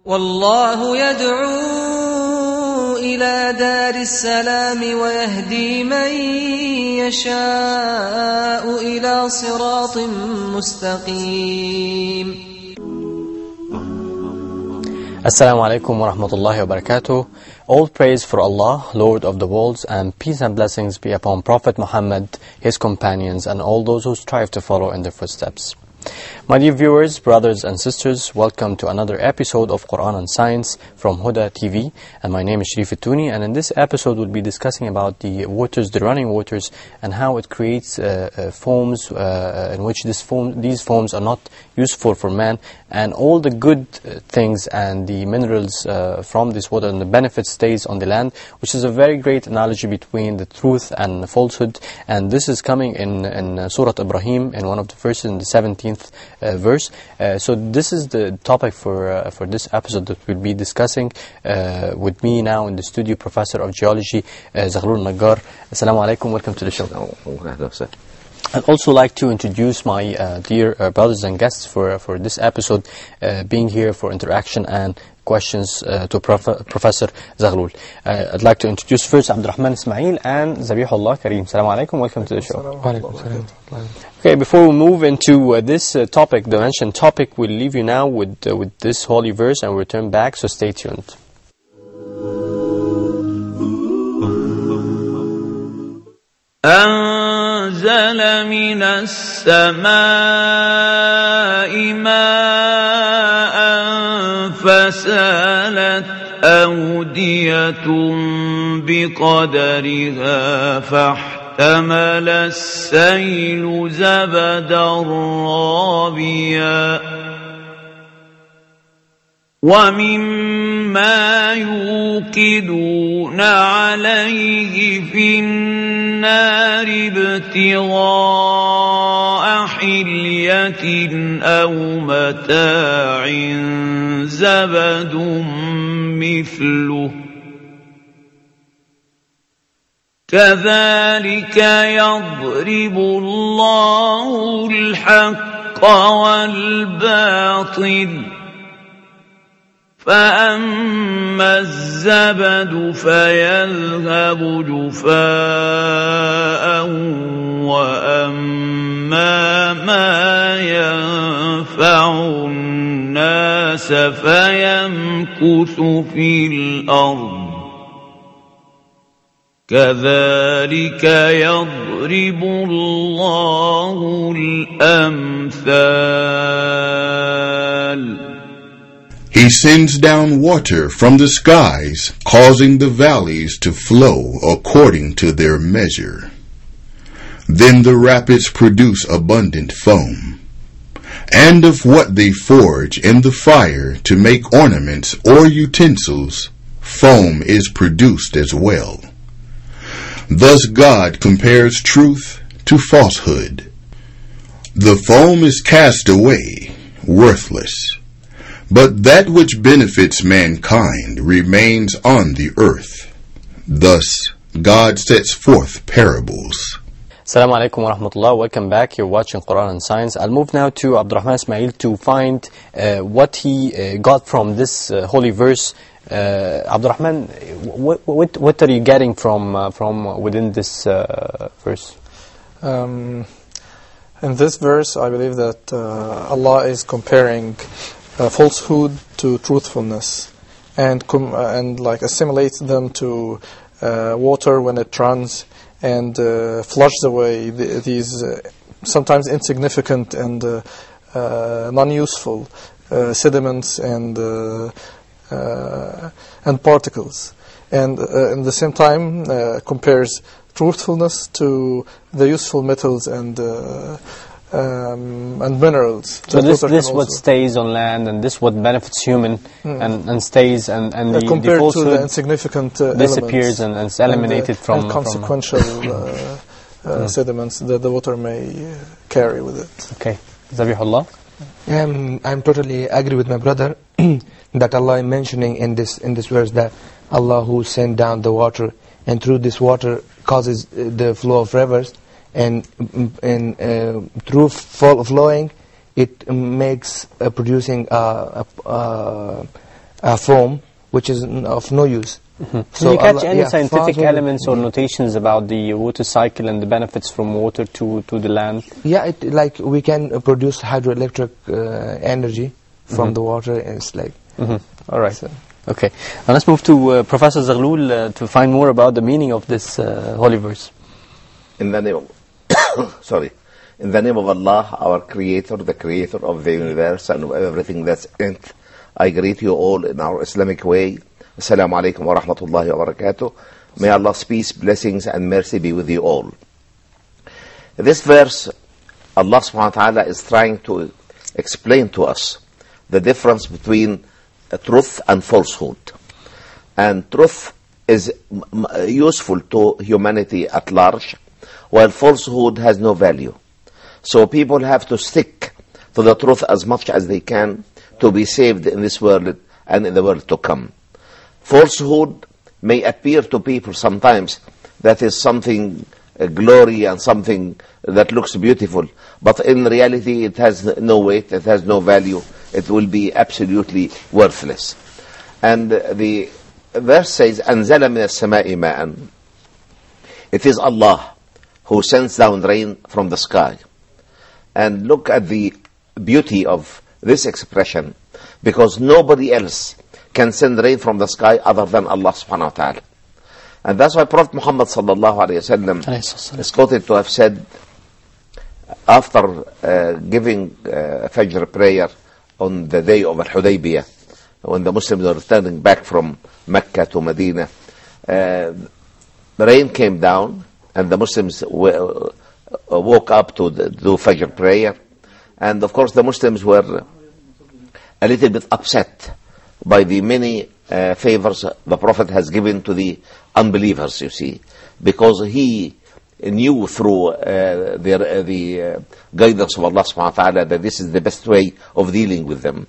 والله يدعو إلى دار السلام ويهدي من يشاء إلى صراط مستقيم. Assalamu alaikum wa rahmatullahi wa barakatuh. All praise for Allah, Lord of the worlds, and peace and blessings be upon Prophet Muhammad, his companions, and all those who strive to follow in their footsteps. My dear viewers, brothers and sisters, welcome to another episode of Quran and Science from Huda TV. And my name is Sharif Touni, and in this episode we'll be discussing about the waters, the running waters, and how it creates foams in which these foams are not useful for man, and all the good things and the minerals from this water and the benefit stays on the land, which is a very great analogy between the truth and the falsehood. And this is coming in Surah Ibrahim, in one of the verses, in the 17th verse. So this is the topic for this episode that we'll be discussing. With me now in the studio, Professor of Geology, Zaghlol El-Naggar. Assalamu alaikum, welcome to the show. I'd also like to introduce my dear brothers and guests for this episode, being here for interaction and questions to Professor Zaghlol. I'd like to introduce first Abdurrahman Ismail and Zabihullah Kareem. Assalamu alaikum, welcome to the show. Okay, before we move into this topic, the mentioned topic, we'll leave you now with this holy verse and we'll return back, so stay tuned. أنزل من السماء ماء فسالت أودية بقدرها فاحتمل السيل زبدا رابيا ومما يوقدون عليه في النار ابتغاء حلية أو متاع زبد مثله كذلك يضرب الله الحق والباطل فأما الزبد فيذهب جفاء وأما ما ينفع الناس فيمكث في الأرض كذلك يضرب الله الأمثال. He sends down water from the skies, causing the valleys to flow according to their measure. Then the rapids produce abundant foam, and of what they forge in the fire to make ornaments or utensils, foam is produced as well. Thus God compares truth to falsehood. The foam is cast away, worthless. But that which benefits mankind remains on the earth. Thus, God sets forth parables. Assalamu alaikum wa rahmatullah. Welcome back. You're watching Quran and Science. I'll move now to Abdurrahman Ismail to find what he got from this holy verse. Abdurrahman, what are you getting from within this verse? In this verse, I believe that Allah is comparing falsehood to truthfulness, and like assimilates them to water when it runs, and flushes away these sometimes insignificant and non-useful sediments and particles, and at the same time compares truthfulness to the useful metals and minerals. So this what stays on land, and this what benefits human and stays, and the compared falsehood to the insignificant disappears and is eliminated from consequential sediments that the water may carry with it. Okay, Zabihullah. I'm totally agree with my brother that Allah is mentioning in this verse that Allah who sent down the water, and through this water causes the flow of rivers, and through flowing it makes producing foam, which is of no use. So you catch any scientific elements or notations about the water cycle and the benefits from water to the land? Yeah, like we can produce hydroelectric energy from the water, and it's like... All right. So. Okay. Now let's move to Professor Zaghlol to find more about the meaning of this holy verse. In the name of sorry. In the name of Allah, our Creator, the Creator of the universe and everything that's in it, I greet you all in our Islamic way. Assalamu alaikum wa rahmatullahi wa barakatuh. May Allah's peace, blessings and mercy be with you all. This verse, Allah subhanahu wa ta'ala is trying to explain to us the difference between truth and falsehood. And truth is useful to humanity at large, while falsehood has no value. So people have to stick to the truth as much as they can to be saved in this world and in the world to come. Falsehood may appear to people sometimes that is something glory and something that looks beautiful, but in reality it has no weight, it has no value, it will be absolutely worthless. And the verse says, أَنزَلَ مِنَ السَّمَاءِ مَاءً. It is Allah who sends down rain from the sky. And look at the beauty of this expression, because nobody else can send rain from the sky other than Allah subhanahu wa ta'ala. And that's why Prophet Muhammad sallallahu alayhi wa sallam is quoted to have said, after giving Fajr prayer on the day of Al-Hudaybiyah, when the Muslims were returning back from Mecca to Medina, the rain came down and the Muslims woke up to do Fajr prayer. And of course the Muslims were a little bit upset by the many favors the Prophet has given to the unbelievers, you see, because he knew through the guidance of Allah subhanahu wa ta'ala that this is the best way of dealing with them.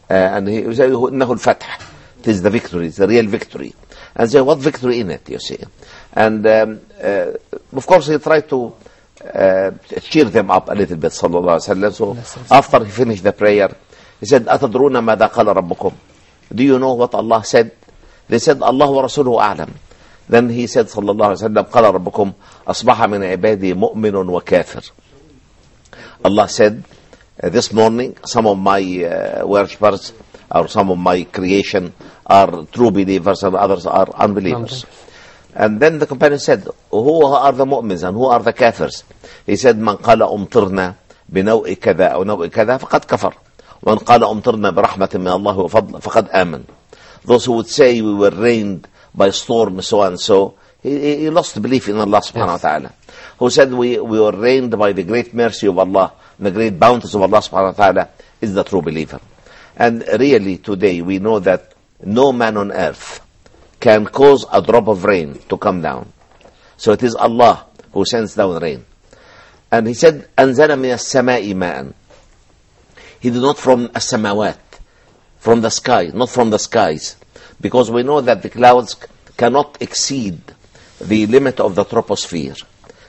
And he said, إِنَّهُ الْفَتْحِ, it is the victory, it's the real victory. And say, what victory in it, you see? And of course he tried to cheer them up a little bit, sallallahu alayhi wa sallam. So after he finished the prayer, he said, أَتَدْرُونَ مَاذَا قَالَ رَبُّكُمْ? Do you know what Allah said? They said, Allah wa Rasuluhu a'lam. Then he said, sallallahu alayhi wa sallam, قَالَ رَبُّكُمْ أَصْبَحَ مِنْ عِبَادِي مُؤْمِنٌ وَكَافِرٌ. Allah said, this morning, some of my worshippers or some of my creation are true believers and others are unbelievers. And then the companion said, who are the mu'mins and who are the kafirs? He said, من قال أمطرنا بنوء كذا أو نوء كذا فقد كفر. ومن قال أمطرنا برحمة من الله وفضل فقد آمن. Those who would say we were rained by storm so and so, he lost belief in Allah subhanahu wa ta'ala. Who said we were rained by the great mercy of Allah, the great bounties of Allah subhanahu wa ta'ala, is the true believer. And really today we know that no man on earth can cause a drop of rain to come down. So it is Allah who sends down rain. And he said, أَنزَلَ مِنَ السَّمَاءِ مَاءً. He did not from as-samawat, from the sky, not from the skies. Because we know that the clouds cannot exceed the limit of the troposphere.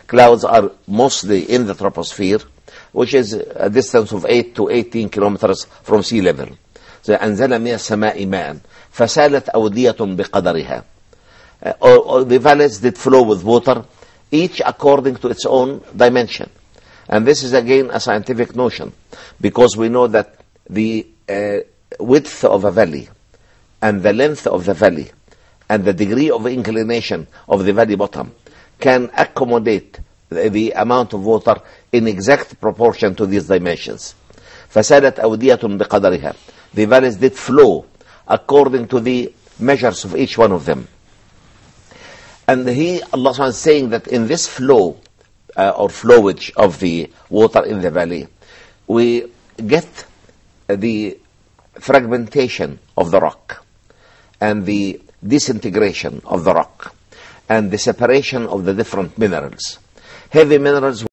Clouds are mostly in the troposphere, which is a distance of 8 to 18 kilometers from sea level. So, أنزل من السماء ماء فسالت أودية بقدرها. The valleys did flow with water, each according to its own dimension. And this is again a scientific notion, because we know that the width of a valley and the length of the valley and the degree of inclination of the valley bottom can accommodate the amount of water in exact proportion to these dimensions. فسالت أودية بقدرها. The valleys did flow according to the measures of each one of them. And Allah subhanahu is saying that in this flow or flowage of the water in the valley, we get the fragmentation of the rock and the disintegration of the rock and the separation of the different minerals. Heavy minerals